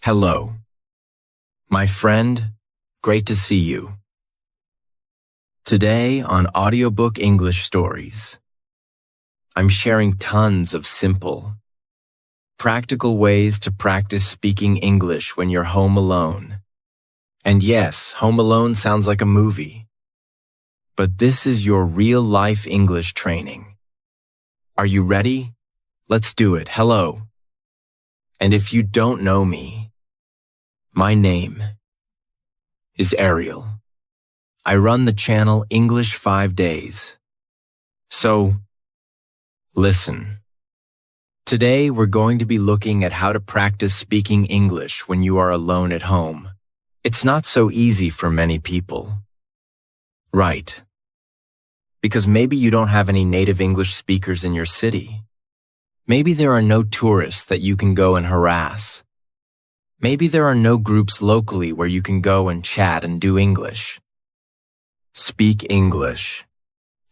Hello. My friend, great to see you. Today on Audiobook English Stories, I'm sharing tons of simple, practical ways to practice speaking English when you're home alone. And yes, Home Alone sounds like a movie. But this is your real-life English training. Are you ready? Let's do it. Hello. And if you don't know me, my name is Ariel. I run the channel English 5 Days. So, listen. Today we're going to be looking at how to practice speaking English when you are alone at home. It's not so easy for many people. Right. Because maybe you don't have any native English speakers in your city. Maybe there are no tourists that you can go and harass. Maybe there are no groups locally where you can go and chat and do English. Speak English.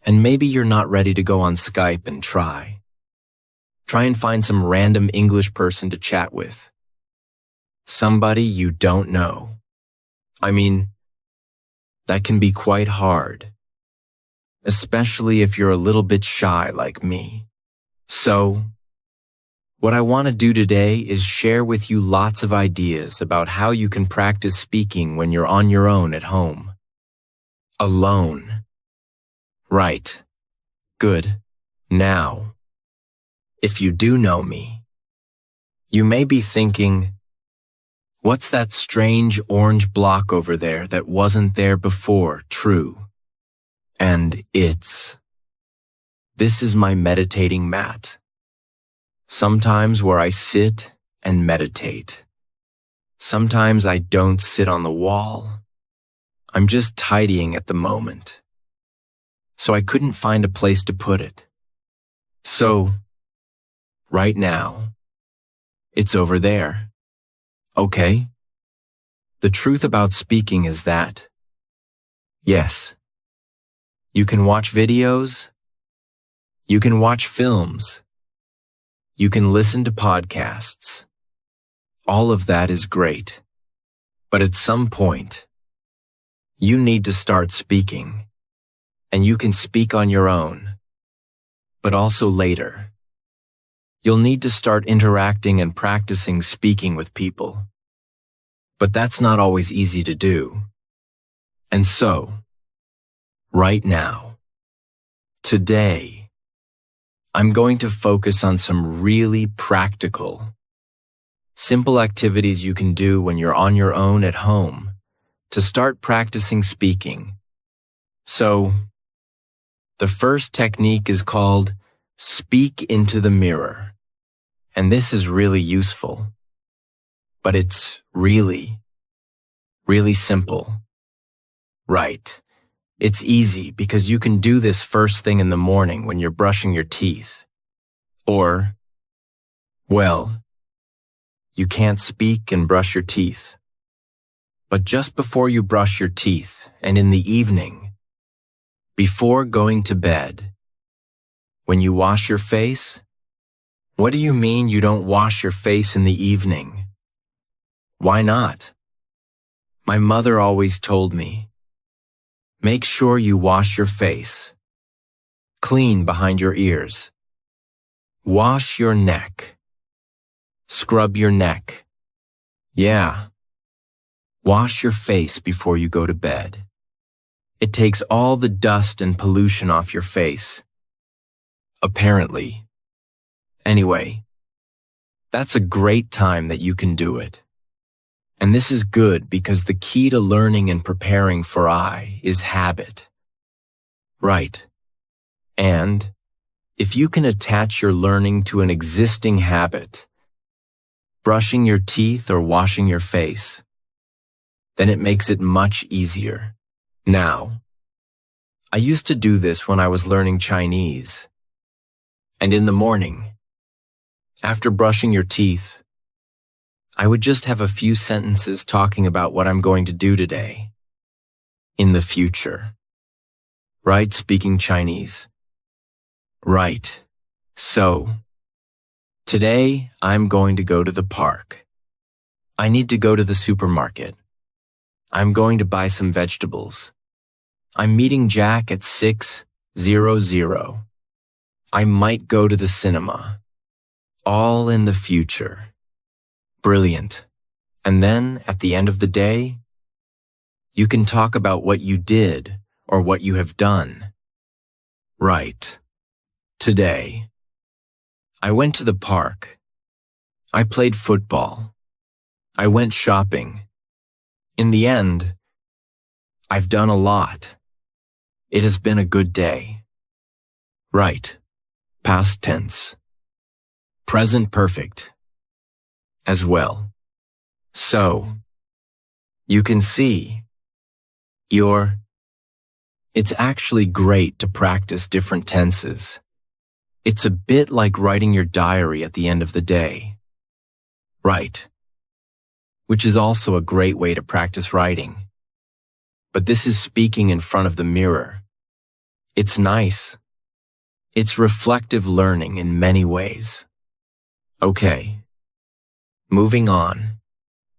And maybe you're not ready to go on Skype and try. Try and find some random English person to chat with. Somebody you don't know. I mean, that can be quite hard. Especially if you're a little bit shy like me. So, what I want to do today is share with you lots of ideas about how you can practice speaking when you're on your own at home. Alone. Right. Good. Now, if you do know me, you may be thinking, what's that strange orange block over there that wasn't there before? True. And this is my meditating mat. Sometimes where I sit and meditate. Sometimes I don't sit on the wall. I'm just tidying at the moment. So I couldn't find a place to put it. So, right now, it's over there. Okay? The truth about speaking is that, yes, you can watch videos, you can watch films, you can listen to podcasts. All of that is great. But at some point, you need to start speaking. And you can speak on your own. But also later. You'll need to start interacting and practicing speaking with people. But that's not always easy to do. And so, right now, today, I'm going to focus on some really practical, simple activities you can do when you're on your own at home to start practicing speaking. So, the first technique is called speak into the mirror. And this is really useful. But it's really, really simple. Right. It's easy because you can do this first thing in the morning when you're brushing your teeth. Or, well, you can't speak and brush your teeth. But just before you brush your teeth and in the evening, before going to bed, when you wash your face, what do you mean you don't wash your face in the evening? Why not? My mother always told me, make sure you wash your face. Clean behind your ears. Wash your neck. Scrub your neck. Yeah. Wash your face before you go to bed. It takes all the dust and pollution off your face. Apparently. Anyway, that's a great time that you can do it. And this is good because the key to learning and preparing for I is habit. Right. And if you can attach your learning to an existing habit, brushing your teeth or washing your face, then it makes it much easier. Now, I used to do this when I was learning Chinese. And in the morning, after brushing your teeth, I would just have a few sentences talking about what I'm going to do today. In the future. Right, speaking Chinese. Right. So, today I'm going to go to the park. I need to go to the supermarket. I'm going to buy some vegetables. I'm meeting Jack at 6:00. I might go to the cinema. All in the future. Brilliant. And then, at the end of the day, you can talk about what you did or what you have done. Right. Today, I went to the park. I played football. I went shopping. In the end, I've done a lot. It has been a good day. Right. Past tense. Present perfect. As well. So, you can see, it's actually great to practice different tenses. It's a bit like writing your diary at the end of the day. Right. Which is also a great way to practice writing. But this is speaking in front of the mirror. It's nice. It's reflective learning in many ways. Okay. Moving on.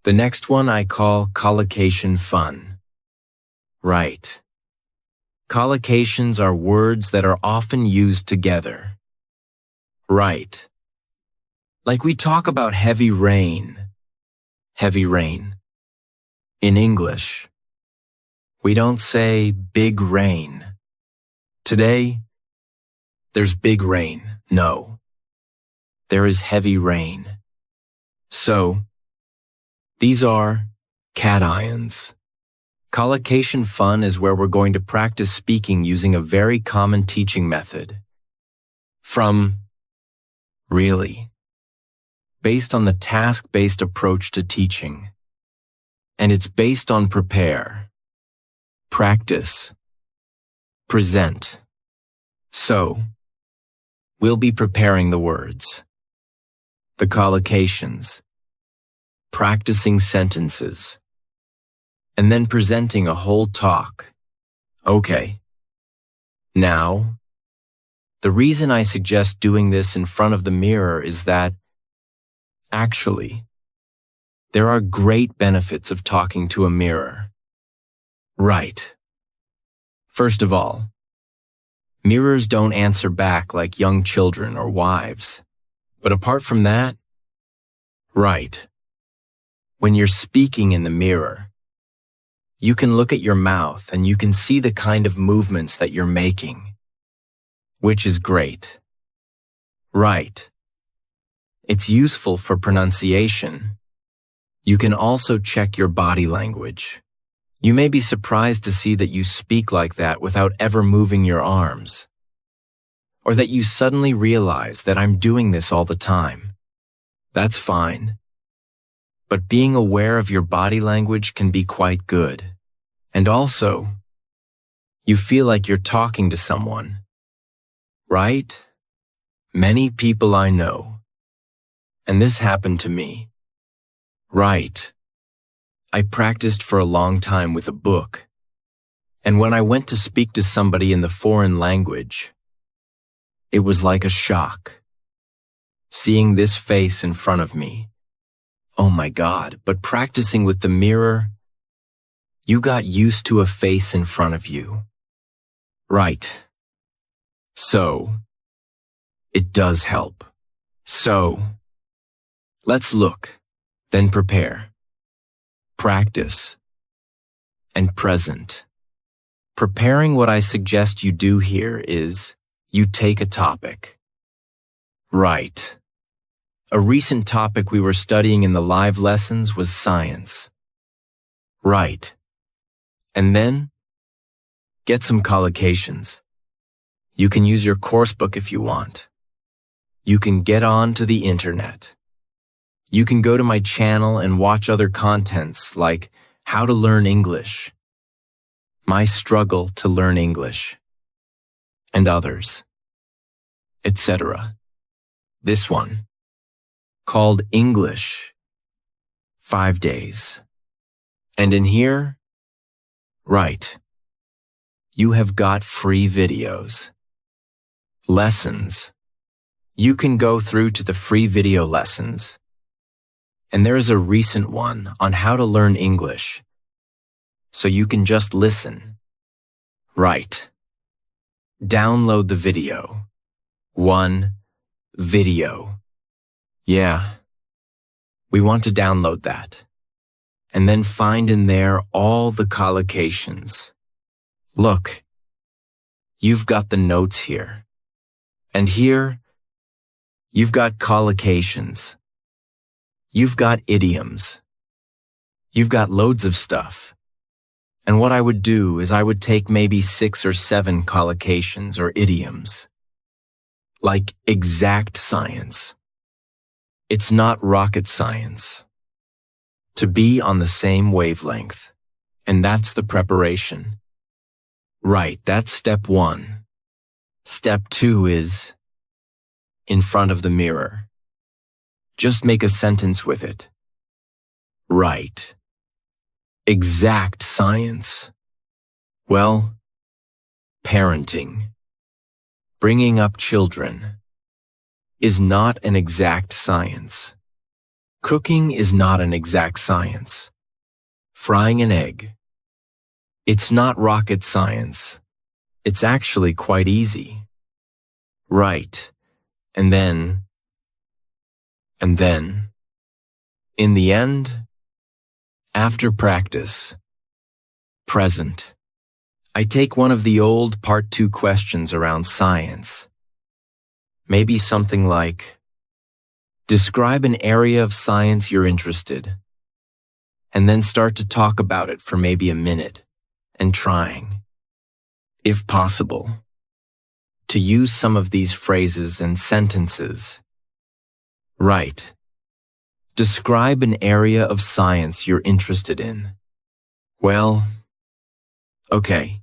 The next one I call collocation fun. Right. Collocations are words that are often used together. Right. Like we talk about heavy rain. Heavy rain. In English, we don't say big rain. Today, there's big rain. No. There is heavy rain. So, these are cations. Collocation fun is where we're going to practice speaking using a very common teaching method. Really. Based on the task-based approach to teaching. And it's based on prepare, practice, present. So, we'll be preparing the words, the collocations, practicing sentences, and then presenting a whole talk. Okay. Now, the reason I suggest doing this in front of the mirror is that, actually, there are great benefits of talking to a mirror. Right. First of all, mirrors don't answer back like young children or wives. But apart from that, right. When you're speaking in the mirror, you can look at your mouth and you can see the kind of movements that you're making, which is great. Right. It's useful for pronunciation. You can also check your body language. You may be surprised to see that you speak like that without ever moving your arms. Or that you suddenly realize that I'm doing this all the time. That's fine. But being aware of your body language can be quite good. And also, you feel like you're talking to someone. Right? Many people I know. And this happened to me. Right. I practiced for a long time with a book. And when I went to speak to somebody in the foreign language, it was like a shock. Seeing this face in front of me. Oh my God, but practicing with the mirror, you got used to a face in front of you. Right. So, it does help. So, let's look, then prepare. Practice. And present. Preparing, what I suggest you do here is, you take a topic. Right. A recent topic we were studying in the live lessons was science. Right. And then, get some collocations. You can use your course book if you want. You can get on to the internet. You can go to my channel and watch other contents like How to Learn English, My Struggle to Learn English, and others, etc. This one, called English, 5 days. And in here, right, you have got free videos. Lessons. You can go through to the free video lessons. And there is a recent one on how to learn English, so you can just listen. Right. Download the video. 1. Video. Yeah. We want to download that. And then find in there all the collocations. Look, you've got the notes here. And here, you've got collocations. You've got idioms. You've got loads of stuff. And what I would do is I would take maybe 6 or 7 collocations or idioms. Like exact science. It's not rocket science. To be on the same wavelength. And that's the preparation. Right, that's step 1. Step 2 is in front of the mirror. Just make a sentence with it. Right. Exact science. Well, parenting. Bringing up children is not an exact science. Cooking is not an exact science. Frying an egg. It's not rocket science. It's actually quite easy. Right. And then, in the end, after practice, present, I take one of the old Part 2 questions around science. Maybe something like, describe an area of science you're interested, and then start to talk about it for maybe a minute, and trying, if possible, to use some of these phrases and sentences. Right. Describe an area of science you're interested in. Well, okay.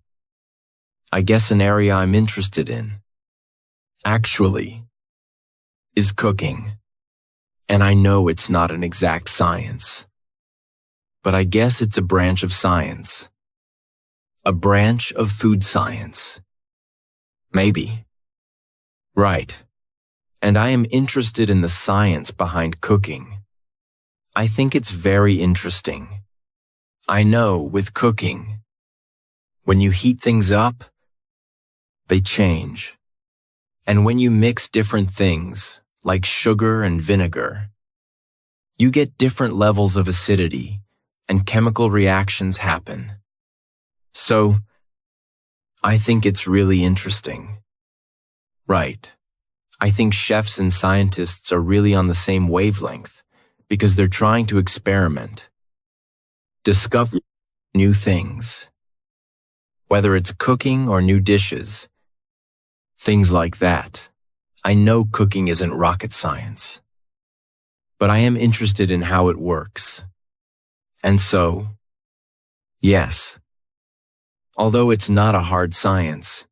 I guess an area I'm interested in, actually, is cooking. And I know it's not an exact science. But I guess it's a branch of science. A branch of food science. Maybe. Right. And I am interested in the science behind cooking. I think it's very interesting. I know with cooking, when you heat things up, they change. And when you mix different things, like sugar and vinegar, you get different levels of acidity, and chemical reactions happen. So, I think it's really interesting. Right. I think chefs and scientists are really on the same wavelength because they're trying to experiment, discover new things. Whether it's cooking or new dishes, things like that. I know cooking isn't rocket science, but I am interested in how it works. And so, yes, although it's not a hard science,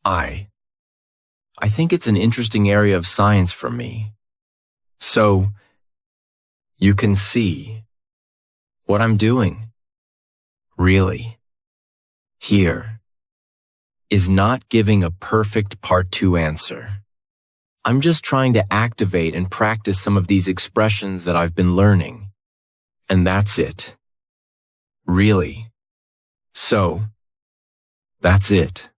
I think it's an interesting area of science for me. So, you can see what I'm doing, really, here, is not giving a perfect Part 2 answer. I'm just trying to activate and practice some of these expressions that I've been learning. And that's it. Really. So, that's it.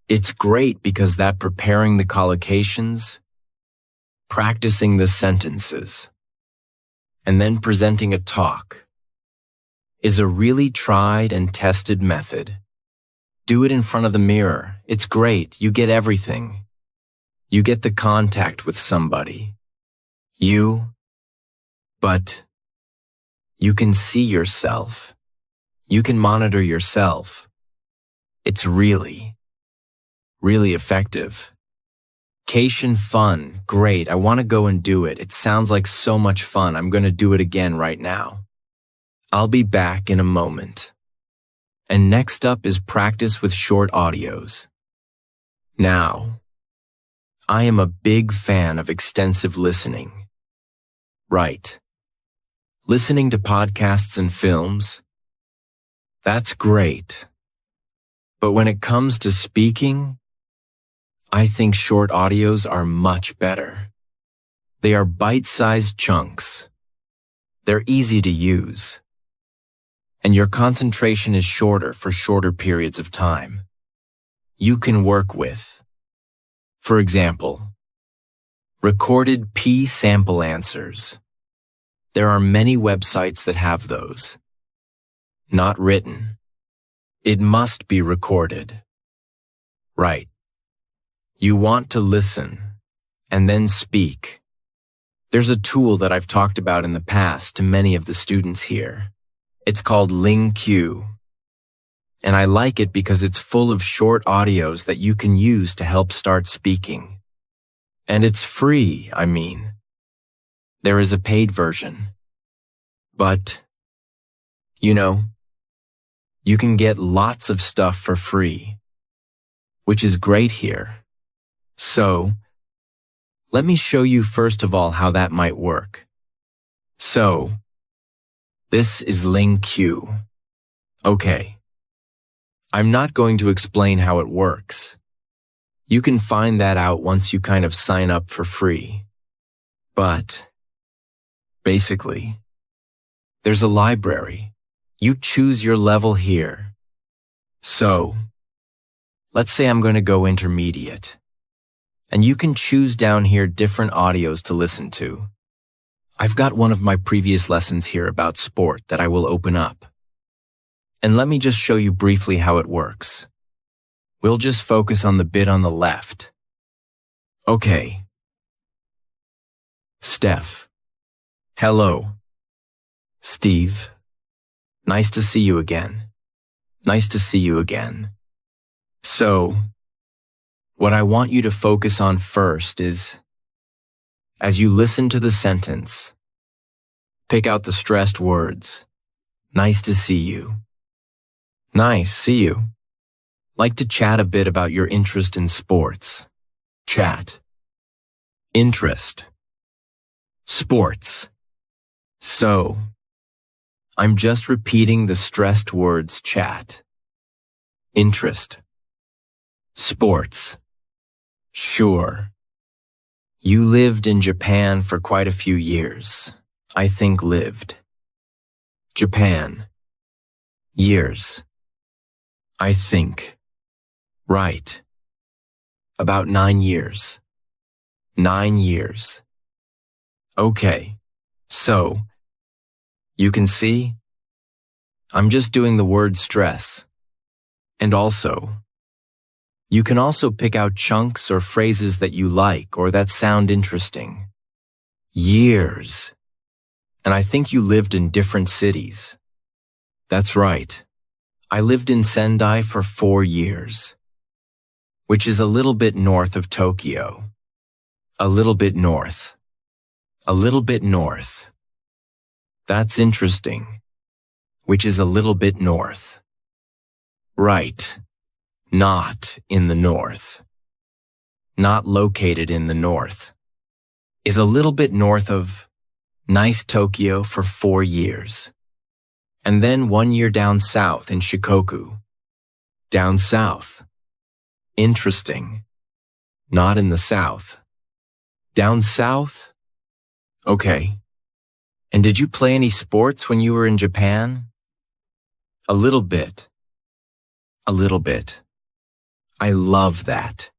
It's great because that preparing the collocations, practicing the sentences, and then presenting a talk is a really tried and tested method. Do it in front of the mirror. It's great. You get everything. You get the contact with somebody. But you can see yourself. You can monitor yourself. It's really effective. Cation fun. Great. I want to go and do it. It sounds like so much fun. I'm going to do it again right now. I'll be back in a moment. And next up is practice with short audios. Now, I am a big fan of extensive listening. Right. Listening to podcasts and films, that's great. But when it comes to speaking, I think short audios are much better. They are bite-sized chunks. They're easy to use. And your concentration is shorter for shorter periods of time. You can work with, for example, recorded P sample answers. There are many websites that have those. Not written. It must be recorded. Right. You want to listen and then speak. There's a tool that I've talked about in the past to many of the students here. It's called LingQ. And I like it because it's full of short audios that you can use to help start speaking. And it's free, I mean. There is a paid version. But, you can get lots of stuff for free, which is great here. So, let me show you first of all how that might work. So, this is LingQ. Okay. I'm not going to explain how it works. You can find that out once you kind of sign up for free. But, basically, there's a library. You choose your level here. So, let's say I'm going to go intermediate. And you can choose down here different audios to listen to. I've got one of my previous lessons here about sport that I will open up. And let me just show you briefly how it works. We'll just focus on the bit on the left. Okay. Steph. Hello. Steve. Nice to see you again. Nice to see you again. So, what I want you to focus on first is, as you listen to the sentence, pick out the stressed words. Nice to see you. Nice, see you. Like to chat a bit about your interest in sports. Chat. Interest. Sports. So, I'm just repeating the stressed words chat. Interest. Sports. Sure. You lived in Japan for quite a few years. I think lived. Japan. Years. I think. Right. About 9 years. 9 years. Okay. So, you can see? I'm just doing the word stress. And also, you can also pick out chunks or phrases that you like or that sound interesting. Years. And I think you lived in different cities. That's right. I lived in Sendai for 4 years, which is a little bit north of Tokyo. A little bit north. A little bit north. That's interesting. Which is a little bit north. Right. Not in the north. Not located in the north. Is a little bit north of nice Tokyo for 4 years. And then 1 year down south in Shikoku. Down south. Interesting. Not in the south. Down south? Okay. And did you play any sports when you were in Japan? A little bit. A little bit. I love that.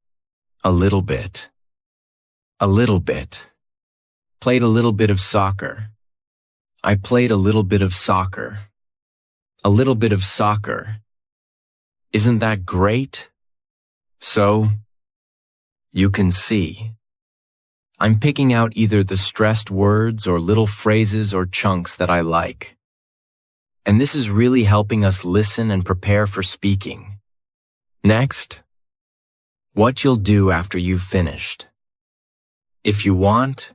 A little bit. A little bit. Played a little bit of soccer. I played a little bit of soccer. A little bit of soccer. Isn't that great? So, you can see. I'm picking out either the stressed words or little phrases or chunks that I like. And this is really helping us listen and prepare for speaking. Next, what you'll do after you've finished. If you want,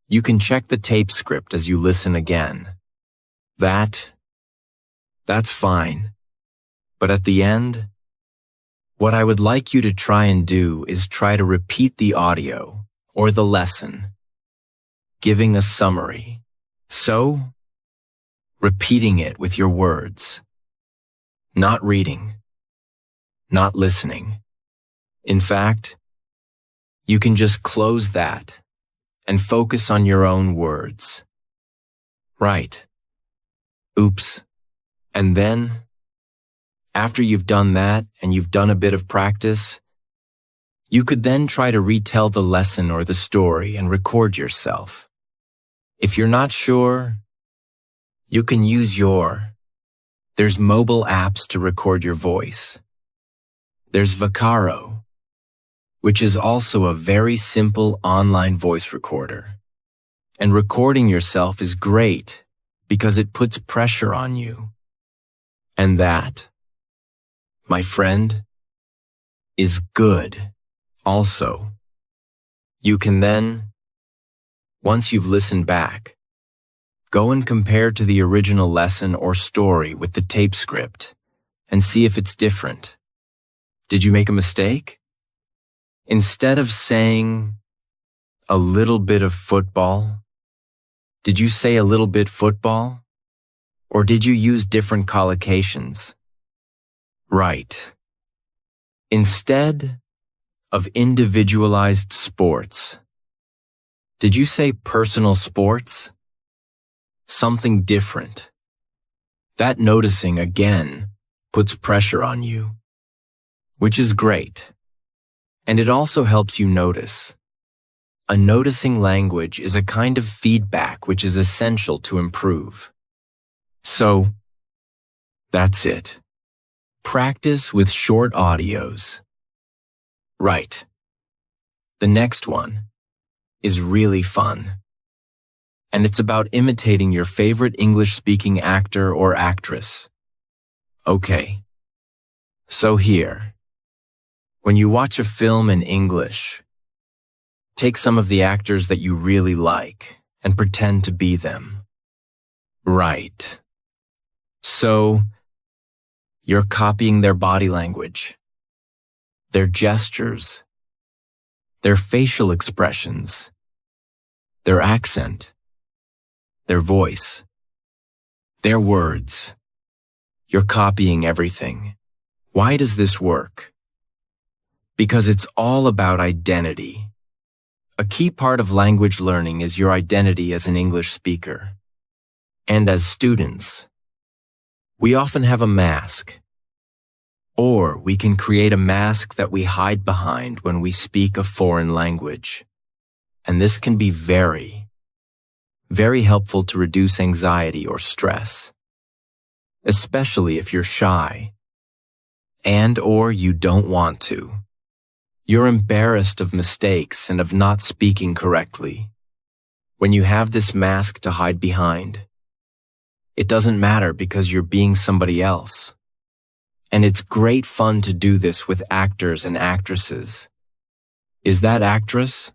you can check the tape script as you listen again. That's fine. But at the end, what I would like you to try and do is try to repeat the audio or the lesson, giving a summary. So, repeating it with your words. Not reading. Not listening. In fact, you can just close that and focus on your own words. Right. Oops. And then, after you've done that and you've done a bit of practice, you could then try to retell the lesson or the story and record yourself. If you're not sure, you can use there's mobile apps to record your voice. There's Vocaro, which is also a very simple online voice recorder. And recording yourself is great because it puts pressure on you. And that, my friend, is good. Also, you can then, once you've listened back, go and compare to the original lesson or story with the tape script and see if it's different. Did you make a mistake? Instead of saying a little bit of football, did you say a little bit football? Or did you use different collocations? Right. Instead of individualized sports, did you say personal sports? Something different. That noticing again puts pressure on you, which is great. And it also helps you notice. A noticing language is a kind of feedback which is essential to improve. So, that's it. Practice with short audios. Right. The next one is really fun. And it's about imitating your favorite English-speaking actor or actress. Okay. So here, when you watch a film in English, take some of the actors that you really like and pretend to be them. Right. So, you're copying their body language, their gestures, their facial expressions, their accent, their voice, their words. You're copying everything. Why does this work? Because it's all about identity. A key part of language learning is your identity as an English speaker. And as students, we often have a mask. Or we can create a mask that we hide behind when we speak a foreign language. And this can be very helpful to reduce anxiety or stress, especially if you're shy or you don't want to. You're embarrassed of mistakes and of not speaking correctly. When you have this mask to hide behind, it doesn't matter because you're being somebody else. And it's great fun to do this with actors and actresses. Is that actresses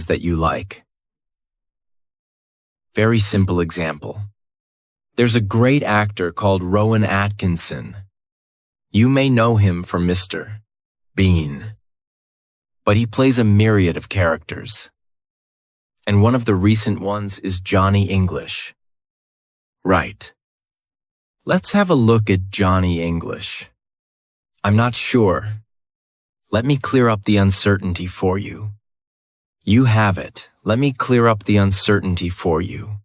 that you like? Very simple example. There's a great actor called Rowan Atkinson. You may know him from Mr. Bean. But he plays a myriad of characters. And one of the recent ones is Johnny English. Right. Let's have a look at Johnny English. I'm not sure. Let me clear up the uncertainty for you. You have it. Let me clear up the uncertainty for you.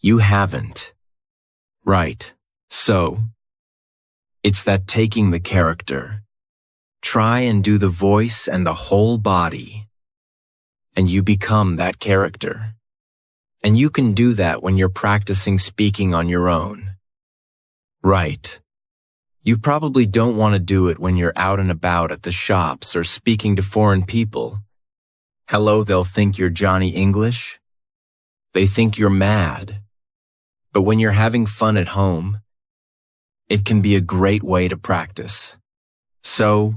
You haven't. Right. So, it's that taking the character. Try and do the voice and the whole body. And you become that character. And you can do that when you're practicing speaking on your own. Right. You probably don't want to do it when you're out and about at the shops or speaking to foreign people. Hello, they'll think you're Johnny English. They think you're mad. But when you're having fun at home, it can be a great way to practice. So,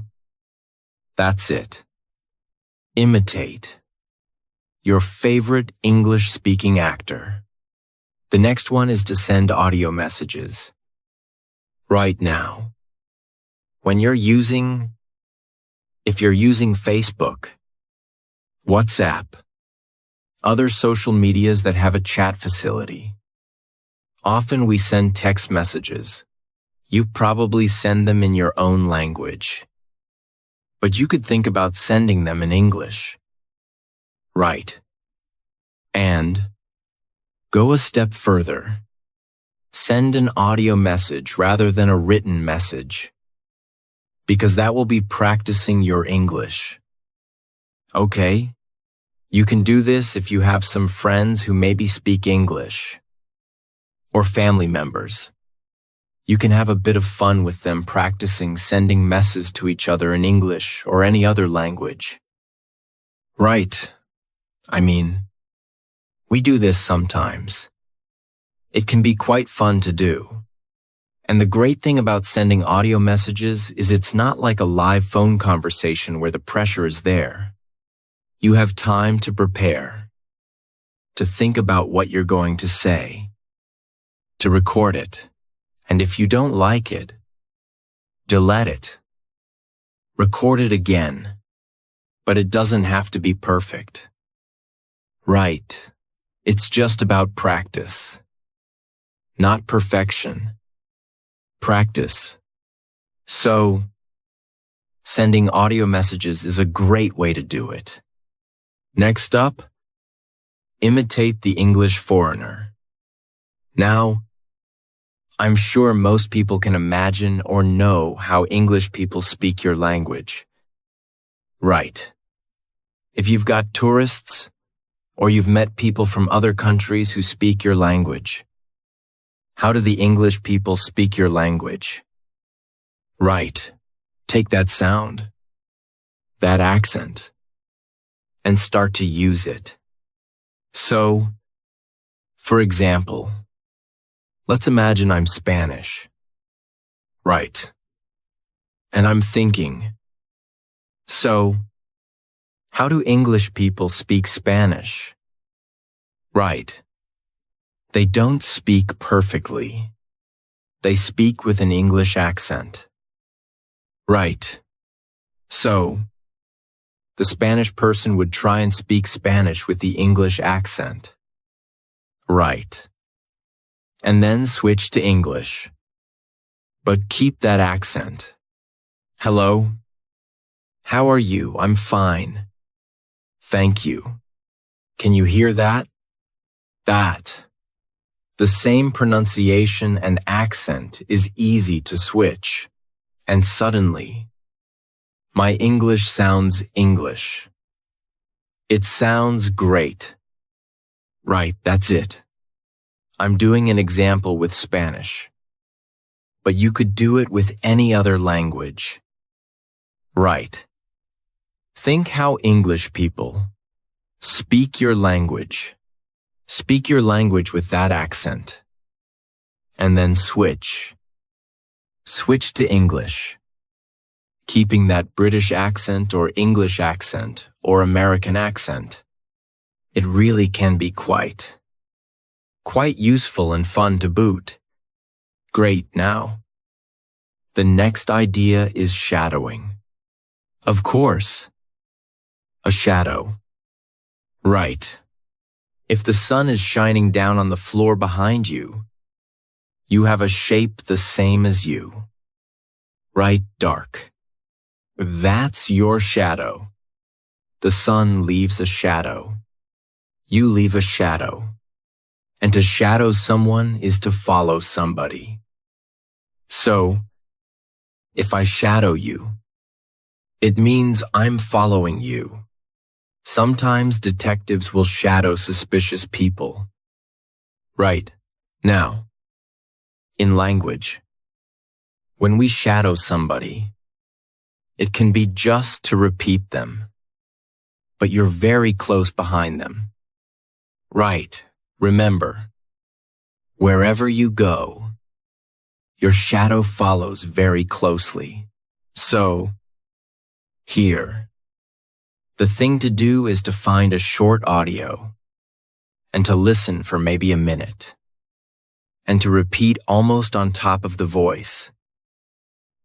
that's it. Imitate your favorite English-speaking actor. The next one is to send audio messages. Right now, if you're using Facebook, WhatsApp, other social medias that have a chat facility, often we send text messages. You probably send them in your own language. But you could think about sending them in English. Right. And Go a step further. Send an audio message rather than a written message, because that will be practicing your English. Okay? You can do this if you have some friends who maybe speak English, or family members. You can have a bit of fun with them practicing sending messages to each other in English or any other language. Right. We do this sometimes. It can be quite fun to do. And the great thing about sending audio messages is it's not like a live phone conversation where the pressure is there. You have time to prepare, to think about what you're going to say, to record it. And if you don't like it, delete it. Record it again. But it doesn't have to be perfect. Right. It's just about practice. Not perfection. Practice. So, sending audio messages is a great way to do it. Next up, imitate the English foreigner. Now, I'm sure most people can imagine or know how English people speak your language. Right. If you've got tourists, or you've met people from other countries who speak your language, how do the English people speak your language? Right. Take that sound, that accent, and start to use it. So, for example, let's imagine I'm Spanish. Right. And I'm thinking, so, how do English people speak Spanish? Right. They don't speak perfectly. They speak with an English accent. Right. So, the Spanish person would try and speak Spanish with the English accent. Right. And then switch to English. But keep that accent. Hello? How are you? I'm fine. Thank you. Can you hear that? That. The same pronunciation and accent is easy to switch. And suddenly, my English sounds English. It sounds great. Right, that's it. I'm doing an example with Spanish. But you could do it with any other language. Right. Think how English people speak your language. Speak your language with that accent. And then switch. Switch to English. Keeping that British accent or English accent or American accent. It really can be quite useful and fun to boot. Great, now. The next idea is shadowing. Of course. A shadow. Right. If the sun is shining down on the floor behind you, you have a shape the same as you. Right, dark. That's your shadow. The sun leaves a shadow. You leave a shadow. And to shadow someone is to follow somebody. So, if I shadow you, it means I'm following you. Sometimes detectives will shadow suspicious people. Right. Now, in language, when we shadow somebody, it can be just to repeat them, but you're very close behind them. Right. Remember, wherever you go, your shadow follows very closely. So, here. The thing to do is to find a short audio and to listen for maybe a minute and to repeat almost on top of the voice,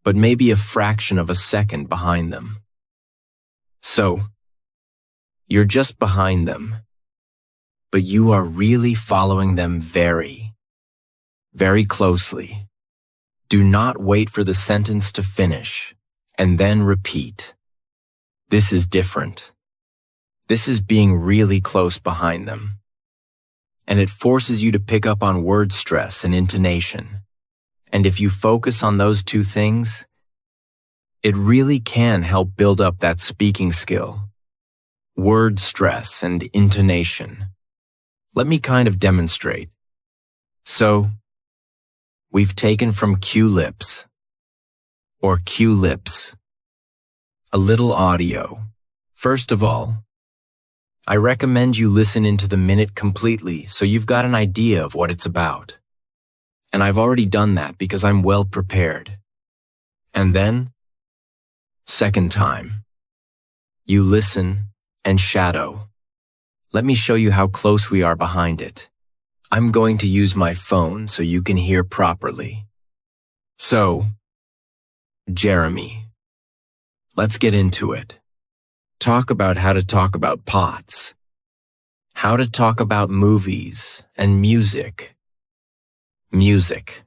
but maybe a fraction of a second behind them. So, you're just behind them, but you are really following them very, very closely. Do not wait for the sentence to finish and then repeat. This is different. This is being really close behind them. and it forces you to pick up on word stress and intonation. And if you focus on those two things, it really can help build up that speaking skill. Word stress and intonation. Let me kind of demonstrate. So, we've taken from cue lips, or cue lips, a little audio. First of all, I recommend you listen into the minute completely so you've got an idea of what it's about. And I've already done that because I'm well prepared. And then, second time, you listen and shadow. Let me show you how close we are behind it. I'm going to use my phone so you can hear properly. So, Jeremy, let's get into it. Talk about how to talk about pots. How to talk about movies and music. Music.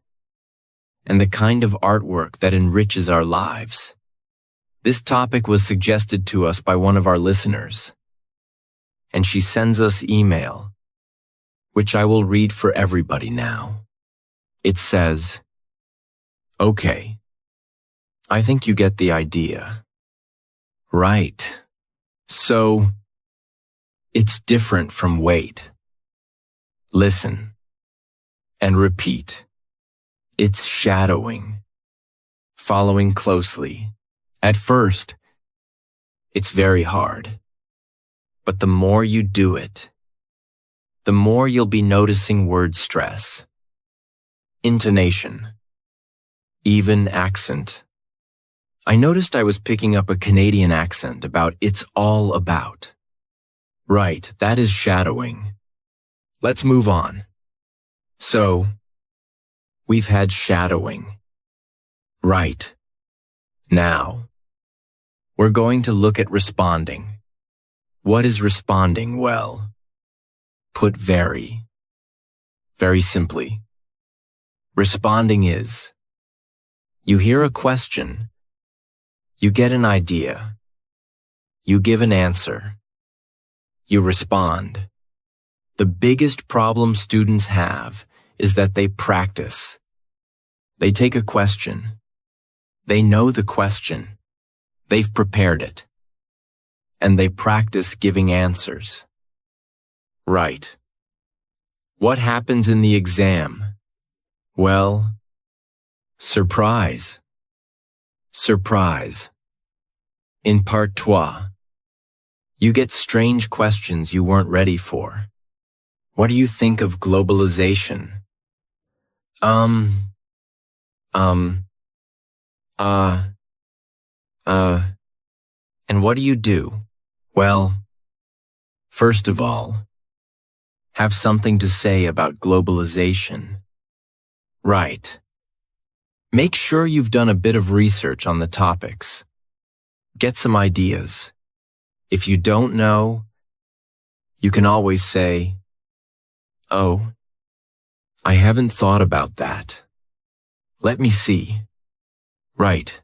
And the kind of artwork that enriches our lives. This topic was suggested to us by one of our listeners. And she sends us email, which I will read for everybody now. It says, "Okay, I think you get the idea. Right. So, it's different from wait. Listen. And repeat. It's shadowing. Following closely. At first, it's very hard. But the more you do it, the more you'll be noticing word stress, intonation, even accent. I noticed I was picking up a Canadian accent about it's all about. Right, that is shadowing. Let's move on. So, we've had shadowing. Right. Now, we're going to look at responding. What is responding? Well, put very simply. Responding is, you hear a question, you get an idea, you give an answer, you respond. The biggest problem students have is that they practice. They take a question. They know the question. They've prepared it. And they practice giving answers. Right. What happens in the exam? Well, surprise. Surprise. In part 2, you get strange questions you weren't ready for. What do you think of globalization? And what do? Well, first of all, have something to say about globalization. Right. Make sure you've done a bit of research on the topics. Get some ideas. If you don't know, you can always say, "Oh, I haven't thought about that. Let me see." Right.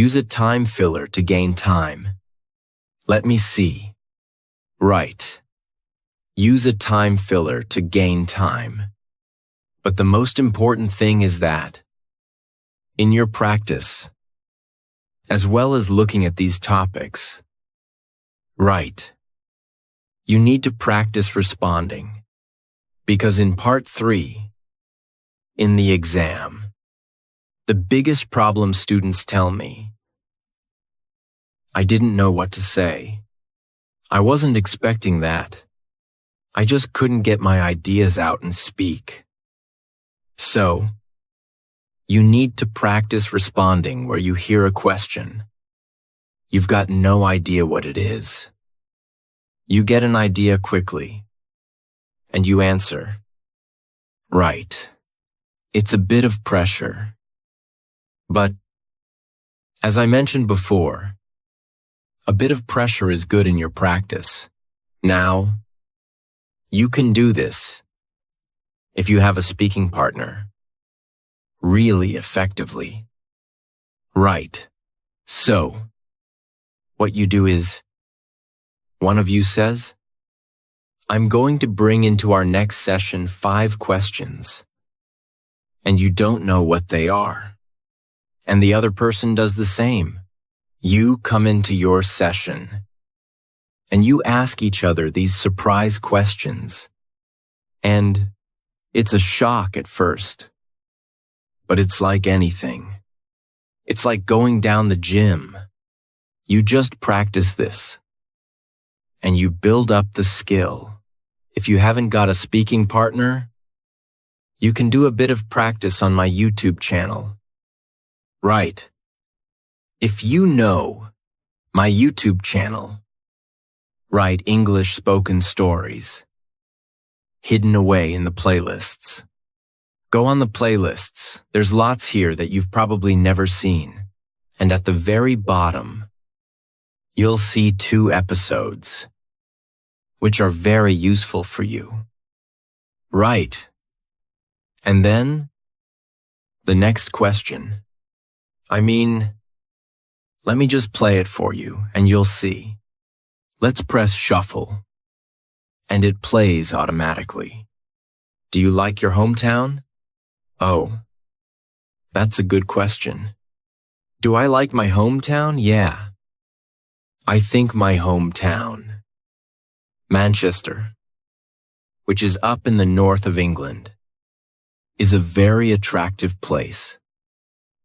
Use a time filler to gain time. Let me see. Right. Use a time filler to gain time. But the most important thing is that, in your practice, as well as looking at these topics, right, you need to practice responding. Because in part 3, in the exam, the biggest problem students tell me, I didn't know what to say. I wasn't expecting that. I just couldn't get my ideas out and speak. So, you need to practice responding where you hear a question. You've got no idea what it is. You get an idea quickly, and you answer. Right. It's a bit of pressure. But, as I mentioned before, a bit of pressure is good in your practice. Now, you can do this if you have a speaking partner really effectively. Right. So, what you do is, one of you says, I'm going to bring into our next session 5 questions, and you don't know what they are. And the other person does the same. You come into your session, and you ask each other these surprise questions. And it's a shock at first, but it's like anything. It's like going down the gym. You just practice this, and you build up the skill. If you haven't got a speaking partner, you can do a bit of practice on my YouTube channel. Right. If you know my YouTube channel, write English spoken stories, hidden away in the playlists. Go on the playlists. There's lots here that you've probably never seen. And at the very bottom, you'll see 2 episodes, which are very useful for you. Right. And then, the next question. Let me just play it for you and you'll see. Let's press shuffle. And it plays automatically. Do you like your hometown? Oh, that's a good question. Do I like my hometown? Yeah. I think my hometown, Manchester, which is up in the north of England, is a very attractive place.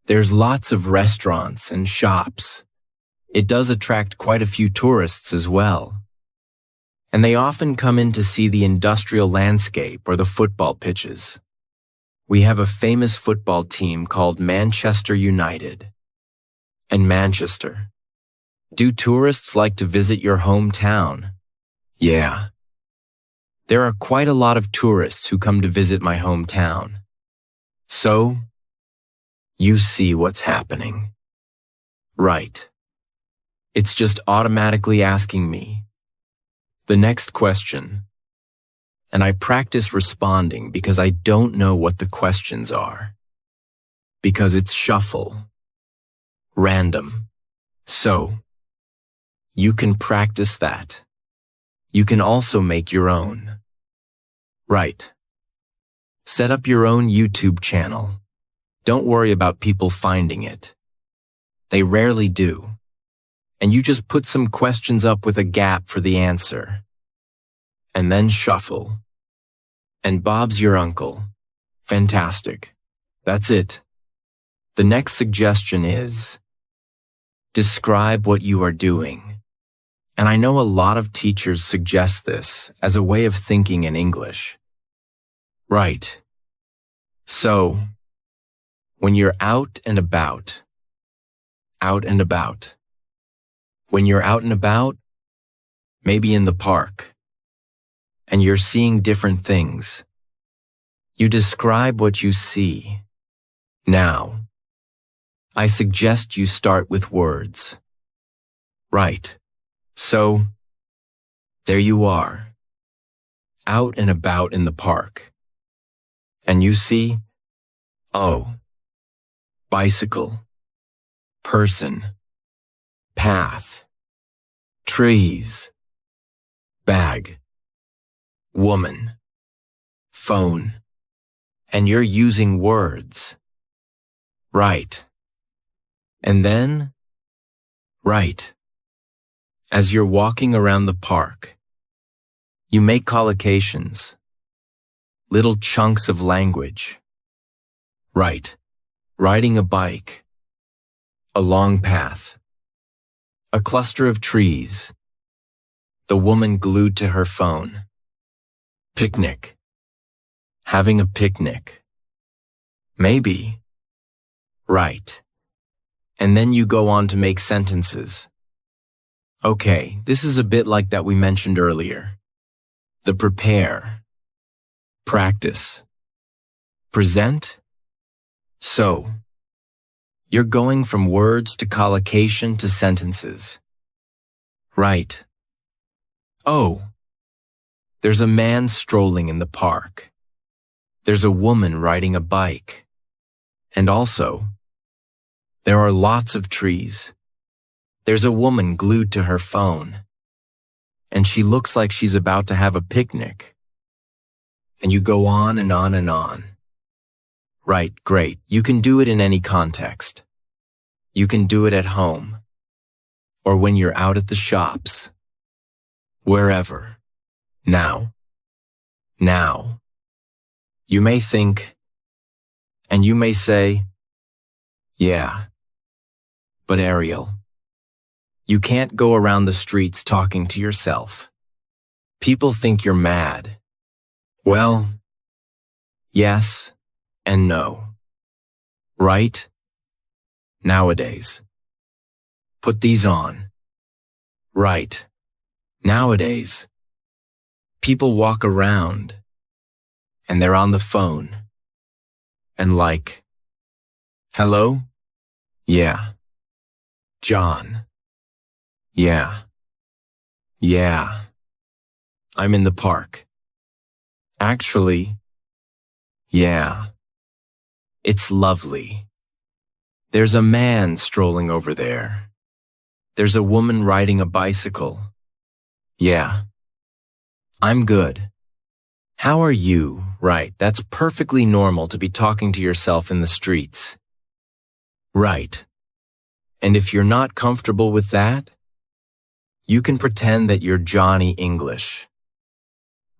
There's lots of restaurants and shops. It does attract quite a few tourists as well. And they often come in to see the industrial landscape or the football pitches. We have a famous football team called Manchester United. And Manchester. Do tourists like to visit your hometown? Yeah. There are quite a lot of tourists who come to visit my hometown. So, you see what's happening. Right. It's just automatically asking me the next question. And I practice responding because I don't know what the questions are. Because it's shuffle. Random. So, you can practice that. You can also make your own. Right. Set up your own YouTube channel. Don't worry about people finding it. They rarely do. And you just put some questions up with a gap for the answer. And then shuffle. And Bob's your uncle. Fantastic. That's it. The next suggestion is, describe what you are doing. And I know a lot of teachers suggest this as a way of thinking in English. Right. So, when you're out and about. When you're out and about, maybe in the park, and you're seeing different things, you describe what you see. Now, I suggest you start with words. Right. So, there you are, out and about in the park. And you see, oh, bicycle, person, path, trees, bag, woman, phone, and you're using words. Right. And then, right. As you're walking around the park, you make collocations, little chunks of language. Right. Riding a bike, a long path, a cluster of trees, the woman glued to her phone, picnic, having a picnic, maybe, right. And then you go on to make sentences. Okay, this is a bit like that we mentioned earlier. The prepare, practice, present. So, you're going from words to collocation to sentences. Right. Oh, there's a man strolling in the park. There's a woman riding a bike. And also, there are lots of trees. There's a woman glued to her phone. and she looks like she's about to have a picnic. And you go on and on and on. Right, great. You can do it in any context. You can do it at home, or when you're out at the shops, wherever. Now. You may think, and you may say, yeah, but Ariel, you can't go around the streets talking to yourself. People think you're mad. Well, yes and no. Right? Nowadays. Put these on. Right. Nowadays. People walk around, and they're on the phone, and like, hello? Yeah. John. Yeah. I'm in the park. Actually, yeah. It's lovely. There's a man strolling over there. There's a woman riding a bicycle. Yeah. I'm good. How are you? Right, that's perfectly normal to be talking to yourself in the streets. Right. And if you're not comfortable with that, you can pretend that you're Johnny English.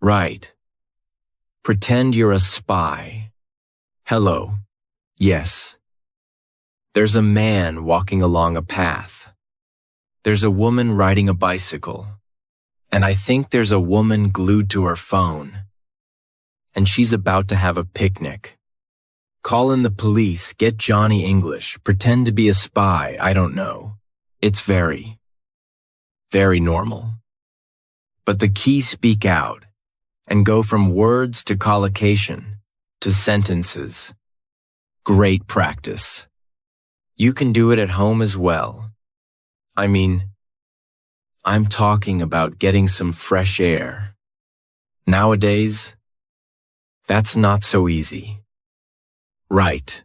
Right. Pretend you're a spy. Hello. Yes. There's a man walking along a path. There's a woman riding a bicycle. And I think there's a woman glued to her phone. And she's about to have a picnic. Call in the police, get Johnny English, pretend to be a spy, I don't know. It's very normal. But the key speak out and go from words to collocation to sentences. Great practice. You can do it at home as well. I mean, I'm talking about getting some fresh air. Nowadays, that's not so easy. Right.